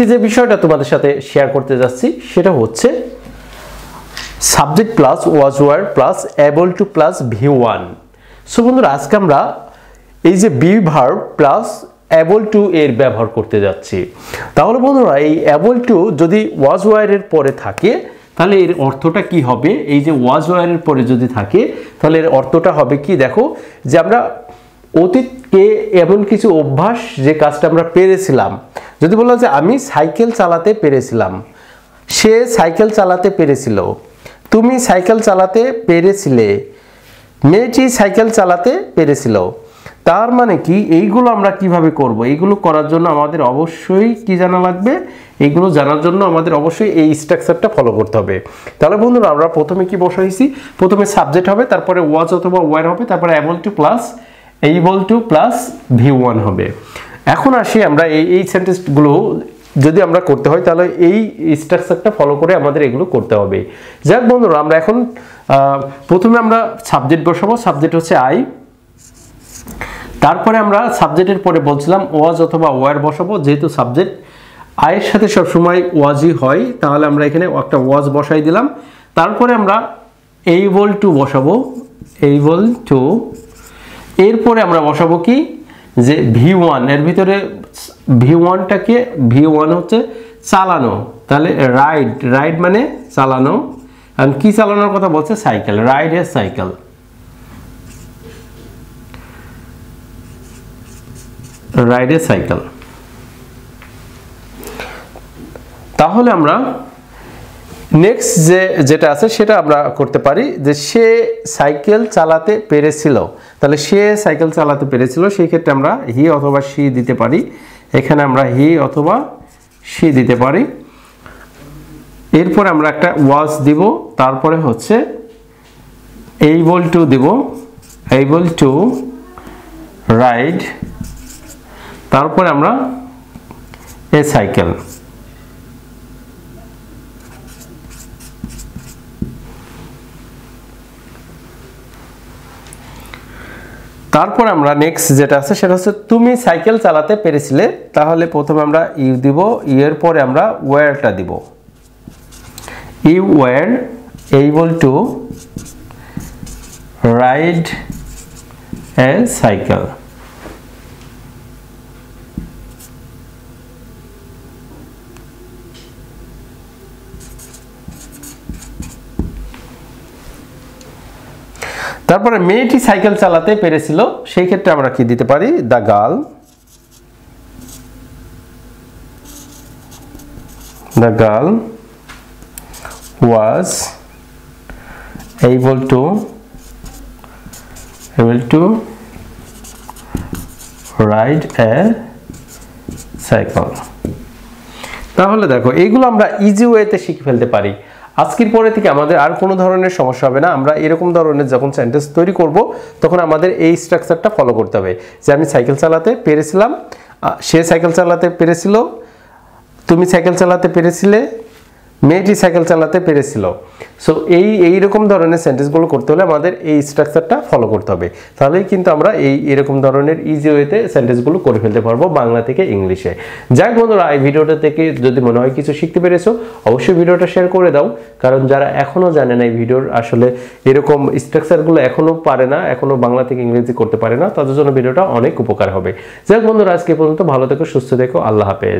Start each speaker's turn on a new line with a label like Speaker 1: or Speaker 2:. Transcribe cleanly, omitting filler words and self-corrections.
Speaker 1: আজকে যে বিষয়টা তোমাদের সাথে শেয়ার করতে যাচ্ছি সেটা হচ্ছে subject plus was were plus able to plus V1। So বন্ধুরা আজকে আমরা এই যে be verb plus able to এর ব্যবহার করতে যাচ্ছি। তাহলে বন্ধুরা এই এবল টু যদি ওয়াজ ওয়ার এর পরে থাকে তাহলে এর অর্থটা কি হবে? এই যে ওয়াজ ওয়ার এর পরে যদি থাকে তাহলে এর অর্থটা হবে কি, দেখো যে আমরা অতীতকে এমন কিছু অভ্যাস যে কাজটা আমরা পেরেছিলাম, যদি বলা যে আমি সাইকেল চালাতে পেরেছিলাম, সে সাইকেল চালাতে পেরেছিল, তুমি সাইকেল চালাতে পেরেছিলে, মেয়েটি সাইকেল চালাতে পেরেছিল। তার মানে কি এইগুলো আমরা কিভাবে করব? এইগুলো করার জন্য আমাদের অবশ্যই কি জানা লাগবে? এইগুলো জানার জন্য আমাদের অবশ্যই এই স্ট্রাকচারটা ফলো করতে হবে। তাহলে বন্ধুরা আমরা প্রথমে কি বসাইছি, প্রথমে সাবজেক্ট হবে, তারপরে ওয়াজ অথবা ওয়্যার হবে, তারপরে এবল টু প্লাস V1 হবে। এখন আসি আমরা এই সেন্টেন্সগুলো যদি আমরা করতে হয় তাহলে এই স্ট্রাকচারটা ফলো করে আমাদের এগুলো করতে হবে। যাক বন্ধুরা আমরা এখন প্রথমে আমরা সাবজেক্ট বসাবো, সাবজেক্ট হচ্ছে আই। তারপরে আমরা সাবজেক্টের পরে বলছিলাম ওয়াজ অথবা ওয়্যার বসাবো, যেহেতু সাবজেক্ট আয়ের সাথে সবসময় ওয়াজই হয় তাহলে আমরা এখানে একটা ওয়াজ বসাই দিলাম। তারপরে আমরা এবল টু বসাবো, এবল টু। এরপরে আমরা বসাবো কি, যে V1 এর ভিতরে V1টাকে, V1 হচ্ছে চালানো, তাহলে রাইড মানে চালানো। আর কি চালানোর কথা বলছে? Cycle, ride a cycle. Ride a cycle. তাহলে আমরা নেক্সট যেটা আছে সেটা আমরা করতে পারি যে সে সাইকেল চালাতে পেরেছিল। তাহলে সে সাইকেল চালাতে পেরেছিল, সেই ক্ষেত্রে আমরা হি অথবা শি দিতে পারি। এখানে আমরা হি অথবা শি দিতে পারি। এরপরে আমরা একটা ওয়াজ দিব, তারপরে হচ্ছে এবল টু দিব, এবল টু রাইড, তারপরে আমরা এ সাইকেল। তারপর আমরা নেক্সট যেটা আছে সেটা হচ্ছে তুমি সাইকেল চালাতে পেরেছিলে। তাহলে প্রথমে আমরা ইউ দিব, এর পরে আমরা ওয়্যারটা দিব। You were able to ride a cycle. তারপরে মেয়েটি সাইকেল চালাতে পেরেছিল, সেই ক্ষেত্রে আমরা কি দিতে পারি? The girl, the girl was able to ride a cycle. তাহলে দেখো এইগুলো আমরা ইজি ওয়েতে শিখে ফেলতে পারি। আজকের পরে থেকে আমাদের আর কোনো ধরনের সমস্যা হবে না। আমরা এরকম ধরনের যখন সেন্টেন্স তৈরি করব তখন আমাদের এই স্ট্রাকচারটা ফলো করতে হবে, যে আমি সাইকেল চালাতে পেরেছিলাম, সে সাইকেল চালাতে পেরেছিল, তুমি সাইকেল চালাতে পেরেছিলে, মেয়েটি সাইকেল চালাতে পেরেছিল। সো এইরকম ধরনের সেন্টেন্সগুলো করতে হলে আমাদের এই স্ট্রাকচারটা ফলো করতে হবে। তাহলেই কিন্তু আমরা এরকম ধরনের ইজি ওয়েতে সেন্টেন্সগুলো করে ফেলতে পারবো বাংলা থেকে ইংলিশে। যাক বন্ধুরা, এই ভিডিওটা থেকে যদি মনে হয় কিছু শিখতে পেরেছো অবশ্যই ভিডিওটা শেয়ার করে দাও, কারণ যারা এখনো জানে না এই ভিডিওর আসলে এরকম স্ট্রাকচারগুলো এখনো পারে না, এখনো বাংলা থেকে ইংরেজি করতে পারে না, তাদের জন্য ভিডিওটা অনেক উপকার হবে। যাক বন্ধুরা, আজকে পর্যন্ত ভালো থেকো, সুস্থ থেকো, আল্লাহ হাফেজ।